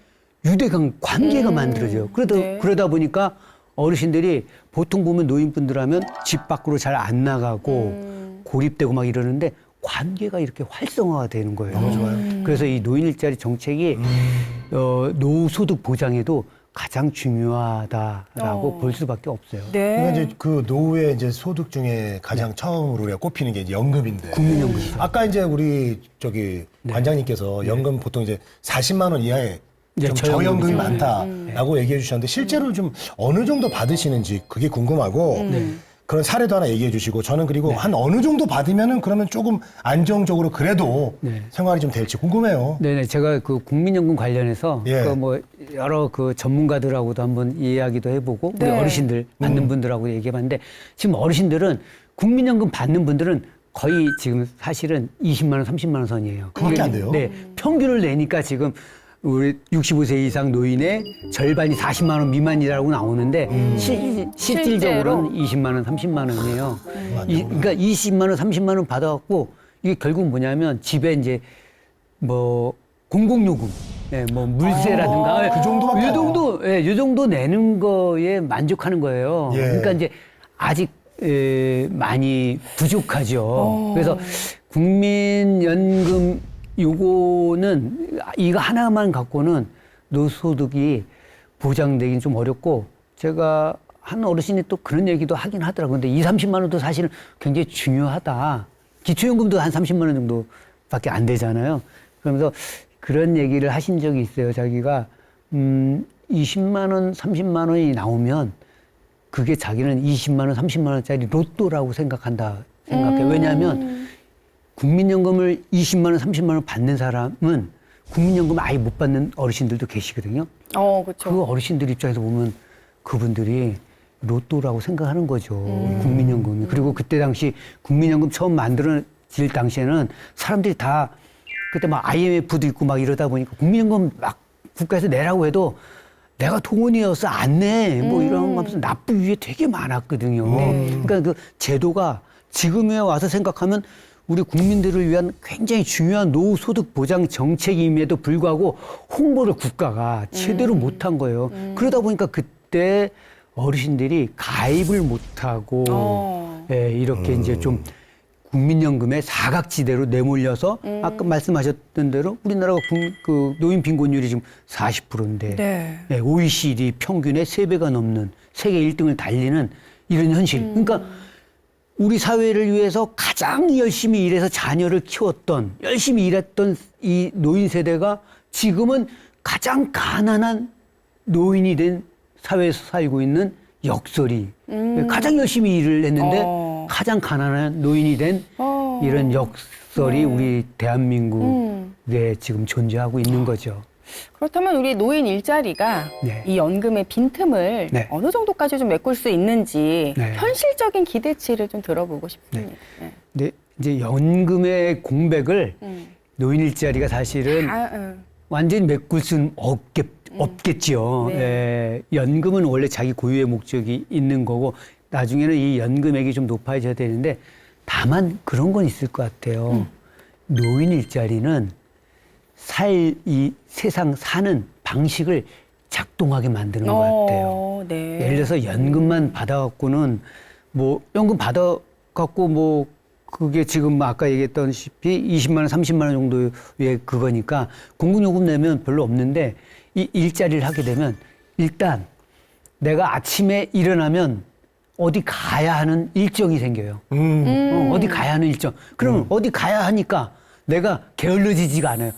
유대감 관계가 만들어져요. 그러다 보니까 어르신들이 보통 보면 노인분들 하면 집 밖으로 잘 안 나가고 고립되고 막 이러는데 관계가 이렇게 활성화가 되는 거예요. 너무 좋아요. 그래서 이 노인 일자리 정책이 노후소득 보장에도 가장 중요하다라고 볼 수밖에 없어요. 네. 그러니까 이제 그 노후의 이제 소득 중에 가장 처음으로 우리가 꼽히는 게 이제 연금인데. 국민연금. 아까 이제 우리 관장님께서 연금 보통 이제 40만 원 이하의 좀 저연금이 많다라고 얘기해 주셨는데 실제로 좀 어느 정도 받으시는지 그게 궁금하고 그런 사례도 하나 얘기해 주시고 저는 그리고 한 어느 정도 받으면은 그러면 조금 안정적으로 그래도 생활이 좀 될지 궁금해요. 네네, 제가 그 국민연금 관련해서 예. 그 뭐 여러 그 전문가들하고도 한번 이야기도 해보고 네. 우리 어르신들 받는 분들하고 얘기해봤는데 지금 어르신들은 국민연금 받는 분들은 거의 지금 사실은 20만 원, 30만 원 선이에요. 그밖에 안 돼요? 네, 평균을 내니까 지금 우리 65세 이상 노인의 절반이 40만 원 미만이라고 나오는데 실질적으로는 20만 원, 30만 원이에요. 그러니까 20만 원, 30만 원 받아갖고 이게 결국 뭐냐면 집에 이제 뭐 공공요금, 뭐 물세라든가 그 정도밖에 안 요 정도 내는 거에 만족하는 거예요. 예. 그러니까 이제 아직 많이 부족하죠. 그래서 국민연금 요거는 이거 하나만 갖고는 노소득이 보장되긴 좀 어렵고 제가 한 어르신이 또 그런 얘기도 하긴 하더라고요. 근데 30만 원도 사실은 굉장히 중요하다. 기초연금도 한 30만 원 정도밖에 안 되잖아요. 그러면서 그런 얘기를 하신 적이 있어요. 자기가 20만 원, 30만 원이 나오면 그게 자기는 20만 원, 30만 원짜리 로또라고 생각한다 생각해요. 왜냐하면 국민연금을 20만 원, 30만 원 받는 사람은 국민연금 아예 못 받는 어르신들도 계시거든요. 그렇죠. 그 어르신들 입장에서 보면 그분들이 로또라고 생각하는 거죠. 국민연금이. 그리고 그때 당시 국민연금 처음 만들어질 당시에는 사람들이 다 그때 막 IMF도 있고 막 이러다 보니까 국민연금 막 국가에서 내라고 해도 내가 동원이어서 안 내. 뭐 이런 거 하면서 납부 유예 되게 많았거든요. 그러니까 그 제도가 지금에 와서 생각하면 우리 국민들을 위한 굉장히 중요한 노후소득 보장 정책임에도 불구하고 홍보를 국가가 제대로 못한 거예요. 그러다 보니까 그때 어르신들이 가입을 못하고 이렇게 이제 좀 국민연금의 사각지대로 내몰려서 아까 말씀하셨던 대로 우리나라가 그 노인 빈곤율이 지금 40%인데 OECD 평균의 3배가 넘는 세계 1등을 달리는 이런 현실. 그러니까 우리 사회를 위해서 가장 열심히 일해서 자녀를 키웠던 열심히 일했던 이 노인 세대가 지금은 가장 가난한 노인이 된 사회에서 살고 있는 역설이 가장 열심히 일을 했는데 가장 가난한 노인이 된 이런 역설이 우리 대한민국에 지금 존재하고 있는 거죠. 그렇다면 우리 노인 일자리가 이 연금의 빈틈을 어느 정도까지 좀 메꿀 수 있는지 현실적인 기대치를 좀 들어보고 싶습니다. 근데 이제 연금의 공백을 노인 일자리가 사실은 완전히 메꿀 수는 없겠죠. 연금은 원래 자기 고유의 목적이 있는 거고 나중에는 이 연금액이 좀 높아져야 되는데 다만 그런 건 있을 것 같아요. 노인 일자리는 이 세상 사는 방식을 작동하게 만드는 것 같아요. 네. 예를 들어서 연금만 받아갖고는 뭐 연금 받아갖고 뭐 그게 지금 아까 얘기했던시피 20만 원, 30만 원 정도의 그거니까 공공요금 내면 별로 없는데 이 일자리를 하게 되면 일단 내가 아침에 일어나면 어디 가야 하는 일정이 생겨요. 어디 가야 하는 일정. 그러면 어디 가야 하니까 내가 게을러지지가 않아요.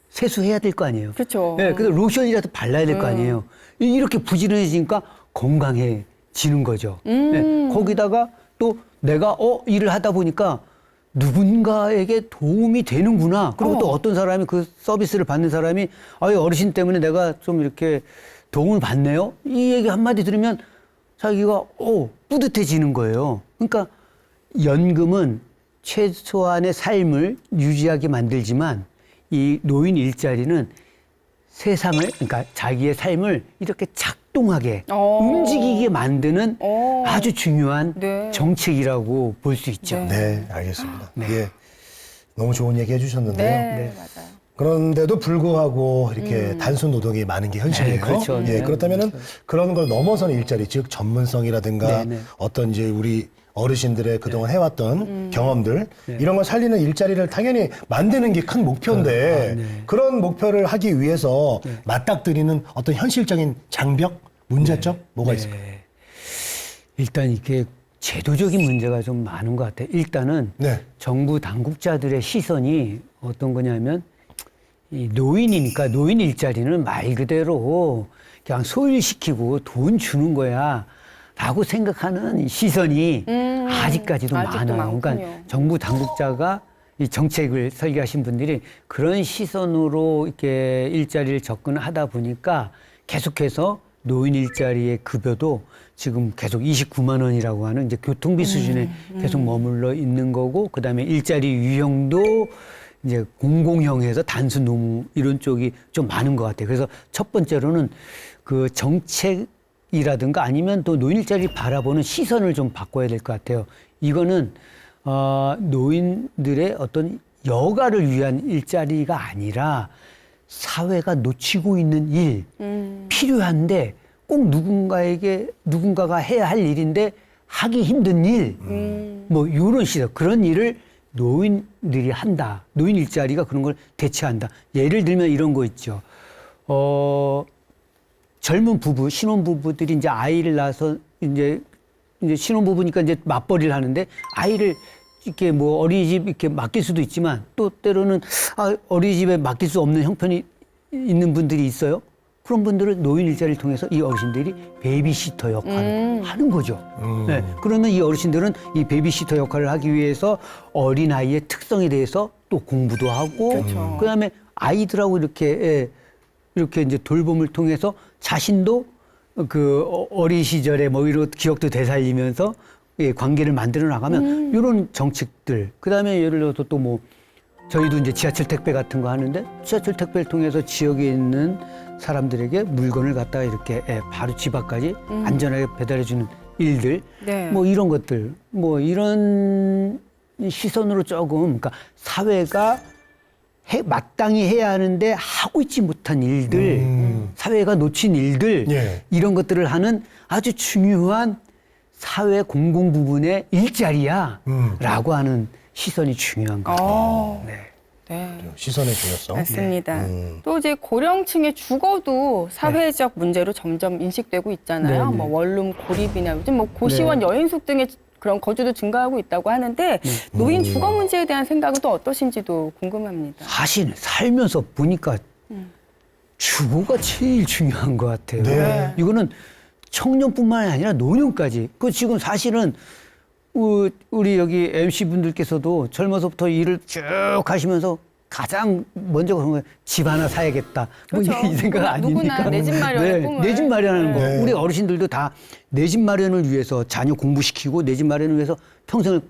세수해야 될 거 아니에요. 그렇죠. 네, 그래서 로션이라도 발라야 될 거 아니에요. 이렇게 부지런해지니까 건강해지는 거죠. 네, 거기다가 또 내가 일을 하다 보니까 누군가에게 도움이 되는구나. 그리고 또 어떤 사람이 그 서비스를 받는 사람이 어르신 때문에 내가 좀 이렇게 도움을 받네요. 이 얘기 한마디 들으면 자기가 뿌듯해지는 거예요. 그러니까 연금은 최소한의 삶을 유지하게 만들지만 이 노인 일자리는 세상을, 그러니까 자기의 삶을 이렇게 작동하게 움직이게 만드는 아주 중요한 네. 정책이라고 볼 수 있죠. 네. 네, 알겠습니다. 예, 너무 좋은 얘기 해주셨는데요. 네, 맞아요. 그런데도 불구하고 이렇게 단순 노동이 많은 게 현실이에요. 네, 그렇죠. 예, 네, 그렇다면은 그런 걸 넘어서는 일자리, 즉 전문성이라든가 네, 네. 어떤 이제 우리 어르신들의 그동안 해왔던 경험들 이런 걸 살리는 일자리를 당연히 만드는 게 큰 목표인데 네. 그런 목표를 하기 위해서 맞닥뜨리는 어떤 현실적인 장벽, 문제점 뭐가 있을까요? 네. 일단 이게 제도적인 문제가 좀 많은 것 같아요. 일단은 네. 정부 당국자들의 시선이 어떤 거냐면 이 노인이니까 노인 일자리는 말 그대로 그냥 소일시키고 돈 주는 거야 라고 생각하는 시선이 아직까지도 아직도 많아요. 그러니까 많군요. 정부 당국자가 이 정책을 설계하신 분들이 그런 시선으로 이렇게 일자리를 접근하다 보니까 계속해서 노인 일자리의 급여도 지금 계속 29만 원이라고 하는 이제 교통비 수준에 계속 머물러 있는 거고, 그 다음에 일자리 유형도 이제 공공형에서 단순 노무 이런 쪽이 좀 많은 것 같아요. 그래서 첫 번째로는 그 정책이라든가 아니면 또 노인 일자리를 바라보는 시선을 좀 바꿔야 될 것 같아요. 이거는 노인들의 어떤 여가를 위한 일자리가 아니라 사회가 놓치고 있는 일, 필요한데 꼭 누군가가 해야 할 일인데 하기 힘든 일, 뭐 이런 시선, 그런 일을 노인들이 한다. 노인 일자리가 그런 걸 대체한다. 예를 들면 이런 거 있죠. 젊은 부부, 신혼부부들이 이제 아이를 낳아서 이제 신혼부부니까 이제 맞벌이를 하는데 아이를 이렇게 뭐 어린이집 이렇게 맡길 수도 있지만 또 때로는 어린이집에 맡길 수 없는 형편이 있는 분들이 있어요. 그런 분들은 노인 일자리를 통해서 이 어르신들이 베이비시터 역할을 하는 거죠. 네. 그러면 이 어르신들은 이 베이비시터 역할을 하기 위해서 어린아이의 특성에 대해서 또 공부도 하고, 그렇죠. 그다음에 아이들하고 이렇게 이제 돌봄을 통해서 자신도 그 어린 시절에 뭐 이런 기억도 되살리면서 관계를 만들어 나가면 이런 정책들, 그다음에 예를 들어서 또 뭐 저희도 이제 지하철 택배 같은 거 하는데 지하철 택배를 통해서 지역에 있는 사람들에게 물건을 갖다가 이렇게 바로 집 앞까지 안전하게 배달해주는 일들, 네. 뭐 이런 것들, 뭐 이런 시선으로 조금, 그러니까 사회가 마땅히 해야 하는데 하고 있지 못한 일들, 사회가 놓친 일들, 예. 이런 것들을 하는 아주 중요한 사회 공공 부분의 일자리야 라고 하는 시선이 중요한 것 같아요. 네. 네. 시선의 중요성. 맞습니다. 또 이제 고령층의 주거도 사회적 문제로 점점 인식되고 있잖아요. 네, 네. 뭐 원룸 고립이나 요즘 뭐 고시원 여인숙 등의 그런 거주도 증가하고 있다고 하는데 노인 주거 문제에 대한 생각은 또 어떠신지도 궁금합니다. 사실 살면서 보니까 주거가 제일 중요한 것 같아요. 네. 이거는 청년뿐만 아니라 노년까지. 그 지금 사실은 우리 여기 MC 분들께서도 젊어서부터 일을 쭉 하시면서 가장 먼저 그런 거예요. 집 하나 사야겠다. 그렇죠. 뭐 이 생각 누구나 아닙니까? 내집 마련의 꿈을. 내 집 마련하는 거. 네. 우리 어르신들도 다 내 집 마련을 위해서 자녀 공부시키고 내 집 마련을 위해서 평생을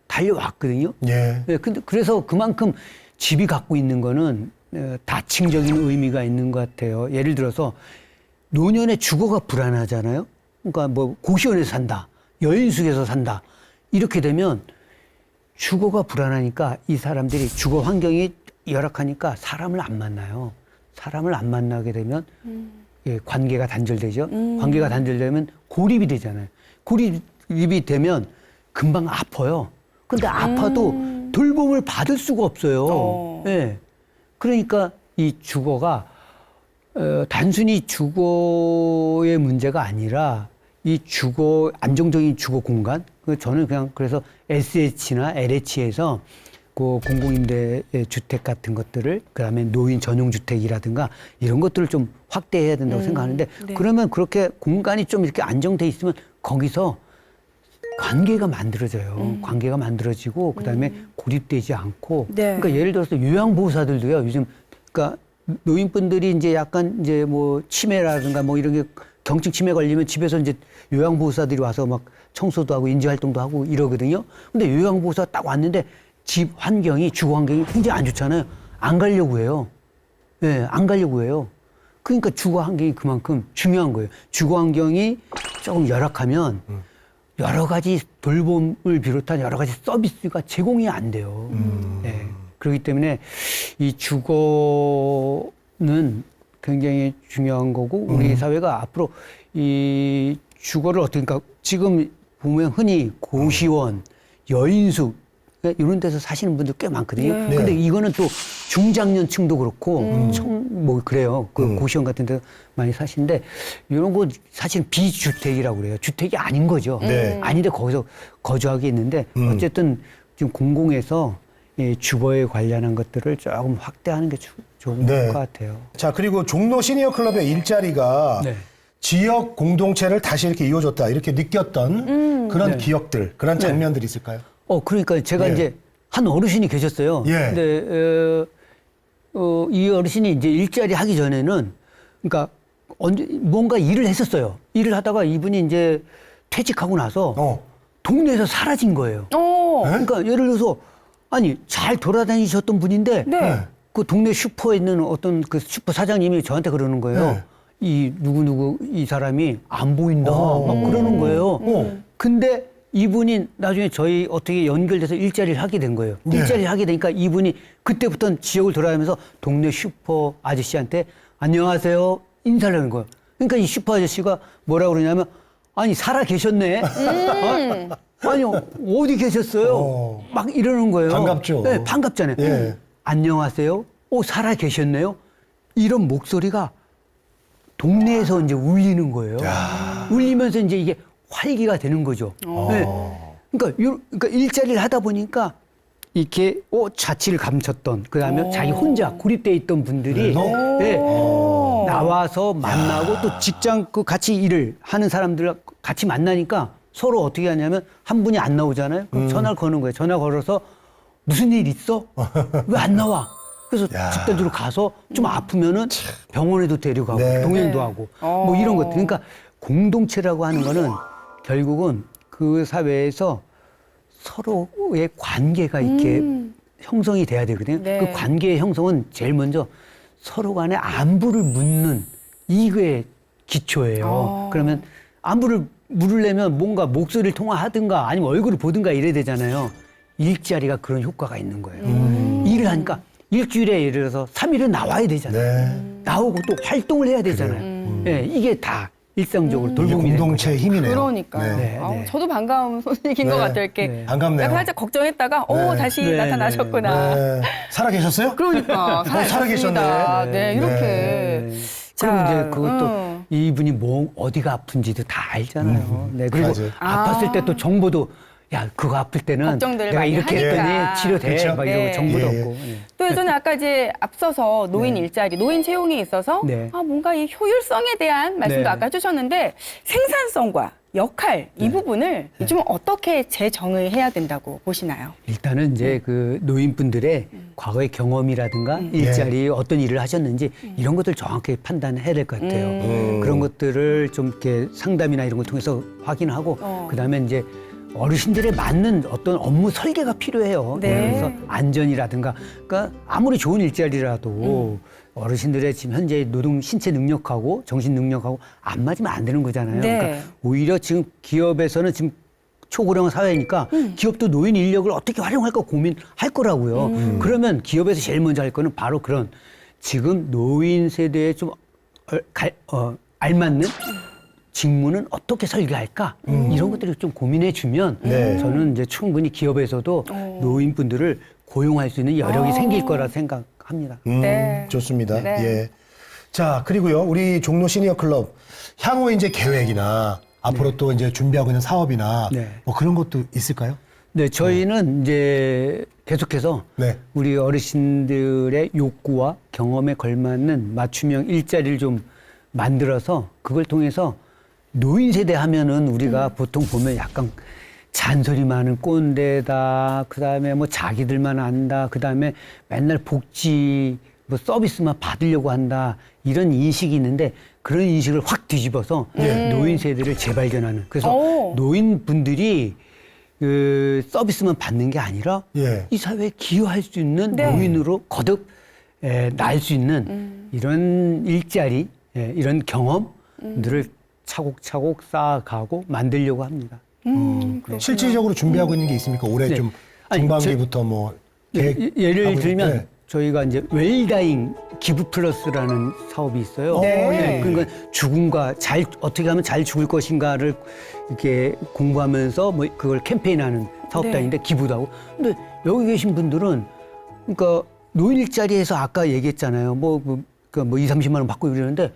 달려왔거든요. 예. 근데 그래서 그만큼 집이 갖고 있는 거는 다층적인 의미가 있는 것 같아요. 예를 들어서 노년의 주거가 불안하잖아요. 그러니까 뭐 고시원에서 산다, 여인숙에서 산다, 이렇게 되면 주거가 불안하니까 이 사람들이 주거 환경이 열악하니까 사람을 안 만나요. 사람을 안 만나게 되면 예, 관계가 단절되죠. 관계가 단절되면 고립이 되잖아요. 고립이 되면 금방 아파요. 근데 아파도 돌봄을 받을 수가 없어요. 예. 그러니까 이 주거가 단순히 주거의 문제가 아니라 이 주거, 안정적인 주거 공간, 저는 그냥 그래서 SH나 LH에서 그 공공임대 주택 같은 것들을, 그다음에 노인 전용 주택이라든가 이런 것들을 좀 확대해야 된다고 생각하는데, 네. 그러면 그렇게 공간이 좀 이렇게 안정돼 있으면 거기서 관계가 만들어져요. 관계가 만들어지고 그다음에 고립되지 않고. 네. 그러니까 예를 들어서 요양보호사들도요. 요즘 그러니까 노인분들이 이제 약간 이제 뭐 치매라든가 뭐 이런 게 경증 치매 걸리면 집에서 이제 요양보호사들이 와서 막 청소도 하고 인지활동도 하고 이러거든요. 근데 요양보호사 딱 왔는데 집 환경이, 주거 환경이 굉장히 안 좋잖아요. 안 가려고 해요. 예, 안 가려고 해요. 그러니까 주거 환경이 그만큼 중요한 거예요. 주거 환경이 조금 열악하면 여러 가지 돌봄을 비롯한 여러 가지 서비스가 제공이 안 돼요. 네. 그렇기 때문에 이 주거는 굉장히 중요한 거고, 우리 사회가 앞으로 이 주거를 어떻게, 그러니까 지금 보면 흔히 고시원, 여인숙, 이런 데서 사시는 분들 꽤 많거든요. 네. 근데 이거는 또 중장년층도 그렇고, 뭐 그래요. 그 고시원 같은 데 많이 사시는데, 이런 거 사실 비주택이라고 그래요. 주택이 아닌 거죠. 네. 아닌데 거기서 거주하게 있는데, 어쨌든 지금 공공에서 이 주거에 관련한 것들을 조금 확대하는 게 좋은 네. 것 같아요. 자, 그리고 종로 시니어 클럽의 일자리가 네. 지역 공동체를 다시 이렇게 이어줬다, 이렇게 느꼈던 그런 네. 기억들, 그런 장면들이 있을까요? 그러니까 제가 예. 이제 한 어르신이 계셨어요. 예. 근데 이 어르신이 이제 일자리 하기 전에는, 그러니까 뭔가 일을 했었어요. 일을 하다가 이분이 이제 퇴직하고 나서 동네에서 사라진 거예요. 그러니까 예를 들어서 아니 잘 돌아다니셨던 분인데 네. 그 동네 슈퍼에 있는 어떤 그 슈퍼 사장님이 저한테 그러는 거예요. 네. 이 누구누구 이 사람이 안 보인다 막 그러는 거예요. 근데 이분이 나중에 저희 어떻게 연결돼서 일자리를 하게 된 거예요. 네. 일자리를 하게 되니까 이분이 그때부터는 지역을 돌아다니면서 동네 슈퍼 아저씨한테 안녕하세요 인사를 하는 거예요. 그러니까 이 슈퍼 아저씨가 뭐라 그러냐면 아니 살아 계셨네. 아니 어디 계셨어요? 막 이러는 거예요. 반갑죠. 네, 반갑잖아요. 예. 안녕하세요. 살아 계셨네요. 이런 목소리가 동네에서 이제 울리는 거예요. 울리면서 이제 이게 활기가 되는 거죠. 네. 그러니까 일자리를 하다 보니까 이렇게 자취를 감췄던, 그다음에 자기 혼자 고립돼 있던 분들이 네, 나와서 만나고 또 직장 그 같이 일을 하는 사람들 같이 만나니까 서로 어떻게 하냐면 한 분이 안 나오잖아요. 그럼 전화를 거는 거예요. 전화 걸어서 무슨 일 있어? 왜 안 나와? 그래서 집단적으로 가서 좀 아프면은 병원에도 데려가고 네. 동행도 하고 뭐 이런 것들. 그러니까 공동체라고 하는 거는 결국은 그 사회에서 서로의 관계가 이렇게 형성이 돼야 되거든요. 네. 그 관계의 형성은 제일 먼저 서로 간에 안부를 묻는 이게 기초예요. 그러면 안부를 물으려면 뭔가 목소리를 통화하든가 아니면 얼굴을 보든가 이래야 되잖아요. 일자리가 그런 효과가 있는 거예요. 일을 하니까 일주일에 예를 들어서 3일은 나와야 되잖아요. 네. 나오고 또 활동을 해야 되잖아요. 예, 이게 다 일상적으로 이게 돌봄이 되는 공동체의 힘이네요. 그러니까요. 네. 네. 저도 반가운 소식인 것 같아요. 이렇게 네. 반갑네요. 약간 살짝 걱정했다가 네. 다시 네, 나타나셨구나. 네. 살아 계셨어요? 그러니까 살아계셨네. 살아계셨습니다. 네, 이렇게. 네. 자, 그럼 이제 그것도 이분이 어디가 아픈지도 다 알잖아요. 네, 그리고 맞아요. 아팠을 때 또 정보도 야 그거 아플 때는 걱정들 내가 많이 이렇게 하니까. 했더니 치료돼 그렇죠. 막 이러고 네. 정보도 예, 예. 없고. 예. 또 예전에 아까 이제 앞서서 노인 일자리, 노인 채용에 있어서 네. 뭔가 이 효율성에 대한 말씀도 네. 아까 해주셨는데 생산성과 역할 이 부분을 좀 어떻게 재정의 해야 된다고 보시나요? 일단은 이제 그 노인분들의 과거의 경험이라든가 일자리 어떤 일을 하셨는지 이런 것들 정확하게 판단해야 될 것 같아요. 그런 것들을 좀 이렇게 상담이나 이런 걸 통해서 확인하고 그다음에 이제 어르신들에 맞는 어떤 업무 설계가 필요해요. 네. 그래서 안전이라든가, 그러니까 아무리 좋은 일자리라도 어르신들의 지금 현재 노동 신체 능력하고 정신 능력하고 안 맞으면 안 되는 거잖아요. 네. 그러니까 오히려 지금 기업에서는 지금 초고령 사회니까 기업도 노인 인력을 어떻게 활용할까 고민할 거라고요. 그러면 기업에서 제일 먼저 할 거는 바로 그런 지금 노인 세대에 좀 알맞는 직무는 어떻게 설계할까 이런 것들을 좀 고민해 주면 네. 저는 이제 충분히 기업에서도 노인분들을 고용할 수 있는 여력이 생길 거라 생각합니다. 네. 좋습니다. 네. 예. 자, 그리고요, 우리 종로 시니어 클럽 향후 이제 계획이나 앞으로 또 이제 준비하고 있는 사업이나 네. 뭐 그런 것도 있을까요? 네, 저희는 이제 계속해서 네. 우리 어르신들의 욕구와 경험에 걸맞는 맞춤형 일자리를 좀 만들어서 그걸 통해서 노인 세대 하면은 우리가 보통 보면 약간 잔소리 많은 꼰대다, 그 다음에 뭐 자기들만 안다, 그 다음에 맨날 복지 뭐 서비스만 받으려고 한다, 이런 인식이 있는데 그런 인식을 확 뒤집어서 노인 세대를 재발견하는. 그래서 오. 노인분들이 그 서비스만 받는 게 아니라 예. 이 사회에 기여할 수 있는 네. 노인으로 거듭 날 수 있는 이런 일자리, 이런 경험들을 차곡차곡 쌓아가고 만들려고 합니다. 그렇구나. 실질적으로 준비하고 있는 게 있습니까? 올해 네. 좀 아니, 중반기부터 뭐 예를 계획하고 들면 있- 네. 저희가 이제 웰다잉 기부 플러스라는 사업이 있어요. 네. 그러니까 죽음과 어떻게 하면 잘 죽을 것인가를 이렇게 공부하면서 뭐 그걸 캠페인하는 사업단인데 기부도 하고. 근데 여기 계신 분들은 그러니까 노인 일자리에서 아까 얘기했잖아요. 뭐 2, 30만 원 받고 이러는데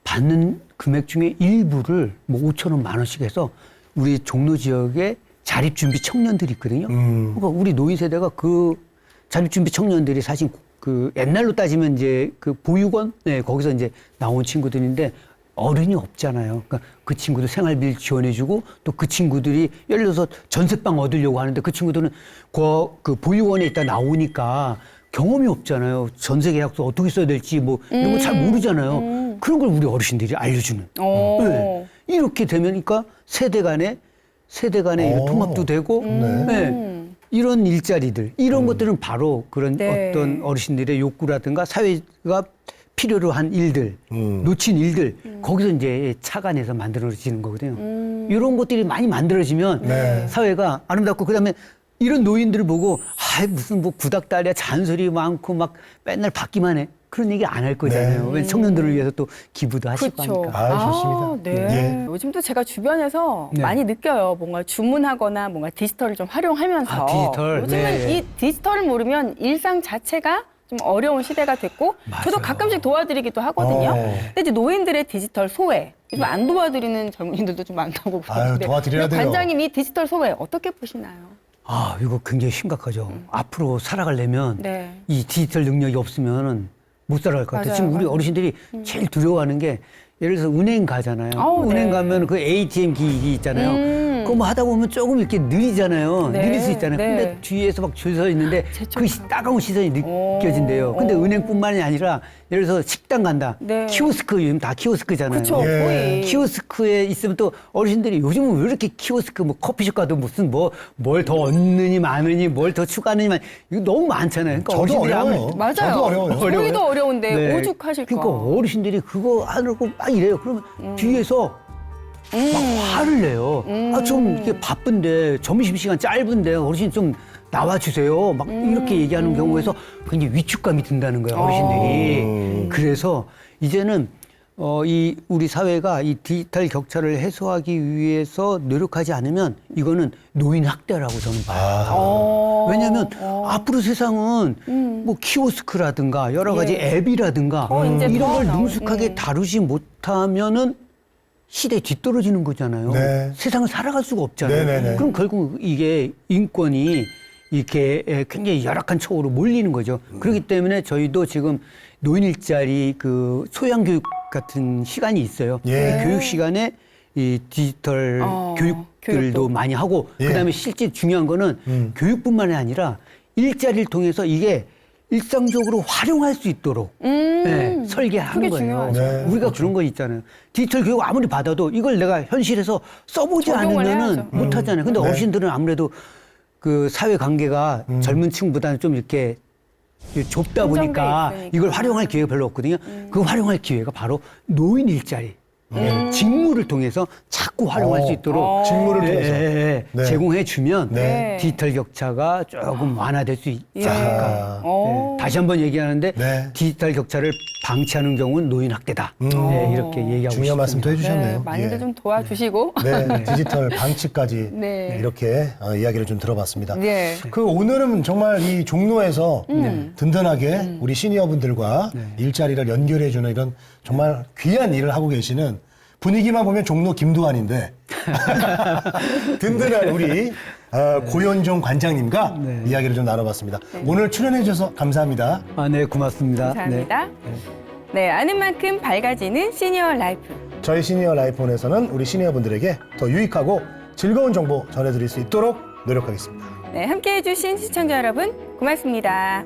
받는 금액 중에 일부를 뭐 5천 원, 만 원씩 해서 우리 종로 지역에 자립준비 청년들이 있거든요. 그러니까 우리 노인 세대가 그 자립준비 청년들이 사실 그 옛날로 따지면 이제 그 보육원, 네, 거기서 이제 나온 친구들인데 어른이 없잖아요. 그러니까 그 친구들 생활비를 지원해주고 또 그 친구들이 예를 들어서 전세방 얻으려고 하는데 그 친구들은 그 보육원에 있다 나오니까 경험이 없잖아요. 전세 계약서 어떻게 써야 될지 뭐 이런 거 잘 모르잖아요. 그런 걸 우리 어르신들이 알려주는. 오. 네. 이렇게 되면 그러니까 세대 간의 이런 통합도 되고 네. 이런 일자리들 이런 것들은 바로 그런 네. 어떤 어르신들의 욕구라든가 사회가 필요로 한 일들 놓친 일들 거기서 이제 착안해서 만들어지는 거거든요. 이런 것들이 많이 만들어지면 네. 사회가 아름답고 그다음에 이런 노인들을 보고 무슨 뭐 구닥다리야 잔소리 많고 막 맨날 받기만 해. 그런 얘기 안 할 거잖아요. 왜 청년들을 위해서 또 기부도 하시고 그렇죠. 하니까. 아, 좋습니다. 네. 예. 요즘도 제가 주변에서 네. 많이 느껴요. 뭔가 주문하거나 뭔가 디지털을 좀 활용하면서. 아, 디지털. 요즘은 네. 이 디지털을 모르면 일상 자체가 좀 어려운 시대가 됐고 저도 맞아요. 가끔씩 도와드리기도 하거든요. 근데 이제 노인들의 디지털 소외, 요즘 안 도와드리는 젊은이들도 좀 많다고 아유, 그러는데 도와드려야 돼요. 관장님 이 디지털 소외 어떻게 보시나요? 이거 굉장히 심각하죠. 앞으로 살아가려면 네. 이 디지털 능력이 없으면 못 살아갈 것 같아요. 맞아요, 지금 우리 맞아요. 어르신들이 제일 두려워하는 게 예를 들어서 은행 가잖아요. 아우, 은행 네. 가면 그 ATM 기기 있잖아요. 그거 뭐 하다 보면 조금 이렇게 느리잖아요. 네, 느릴 수 있잖아요. 네. 근데 뒤에서 막 줄 서 있는데 그 따가운 시선이 느껴진대요. 근데 은행뿐만이 아니라 예를 들어서 식당 간다. 네. 키오스크 요즘 다 키오스크잖아요. 그렇죠. 예. 거의. 키오스크에 있으면 또 어르신들이 요즘은 왜 이렇게 키오스크 뭐 커피숍 가도 무슨 뭘 더 얻느니 많으니 뭘 더 추가하느니 이거 너무 많잖아요. 그러니까 저도 어르신들이 어려워요. 맞아요. 저도 어려워요. 저희도 어려운데 네. 오죽하실까. 그러니까 어르신들이 그거 하려고 막 이래요. 그러면 뒤에서 막 화를 내요. 좀 이렇게 바쁜데 점심시간 짧은데 어르신 좀 나와주세요. 막 이렇게 얘기하는 경우에서 굉장히 위축감이 든다는 거예요. 어르신들이. 그래서 이제는 이 우리 사회가 이 디지털 격차를 해소하기 위해서 노력하지 않으면 이거는 노인 학대라고 저는 봐요. 왜냐하면 앞으로 세상은 뭐 키오스크라든가 여러 가지 예. 앱이라든가 이제 이런 더 걸 나오는, 능숙하게 다루지 못하면은 시대에 뒤떨어지는 거잖아요. 네. 세상을 살아갈 수가 없잖아요. 네네네. 그럼 결국 이게 인권이 이렇게 굉장히 열악한 처우로 몰리는 거죠. 그렇기 때문에 저희도 지금 노인 일자리 그 소양 교육 같은 시간이 있어요. 예. 이 교육 시간에 이 디지털 교육들도 교육도. 많이 하고 예. 그다음에 실제 중요한 거는 교육뿐만이 아니라 일자리를 통해서 이게 일상적으로 활용할 수 있도록 네, 설계하는 그게 거예요. 중요하죠. 네, 우리가 그런 거 있잖아요. 디지털 교육 아무리 받아도 이걸 내가 현실에서 써보지 적용을 않으면은 해야죠. 못 하잖아요. 근데 네. 어르신들은 아무래도 그 사회 관계가 젊은 층보다는 좀 이렇게 좁다 한정돼 보니까 있으니까. 이걸 활용할 기회가 별로 없거든요. 그 활용할 기회가 바로 노인 일자리. 직무를 통해서 자꾸 활용할 수 있도록 직무를 통해서. 네. 제공해 주면 네. 디지털 격차가 조금 완화될 수 있지 않을까. 오. 다시 한번 얘기하는데 네. 디지털 격차를 방치하는 경우는 노인 학대다. 이렇게 얘기하고 중요한 말씀 또 싶습니다. 해주셨네요. 많이들 예. 좀 도와주시고. 네, 디지털 방치까지 네. 이렇게 이야기를 좀 들어봤습니다. 네. 그 오늘은 정말 이 종로에서 든든하게 우리 시니어분들과 일자리를 연결해주는 이런 정말 귀한 일을 하고 계시는 분위기만 보면 종로 김두한인데 든든한 우리 고현종 관장님과 이야기를 좀 나눠봤습니다. 오늘 출연해 주셔서 감사합니다. 아, 네, 고맙습니다. 감사합니다. 네, 아는 만큼 밝아지는 시니어 라이프. 저희 시니어 라이프온에서는 우리 시니어분들에게 더 유익하고 즐거운 정보 전해드릴 수 있도록 노력하겠습니다. 네, 함께 해주신 시청자 여러분, 고맙습니다.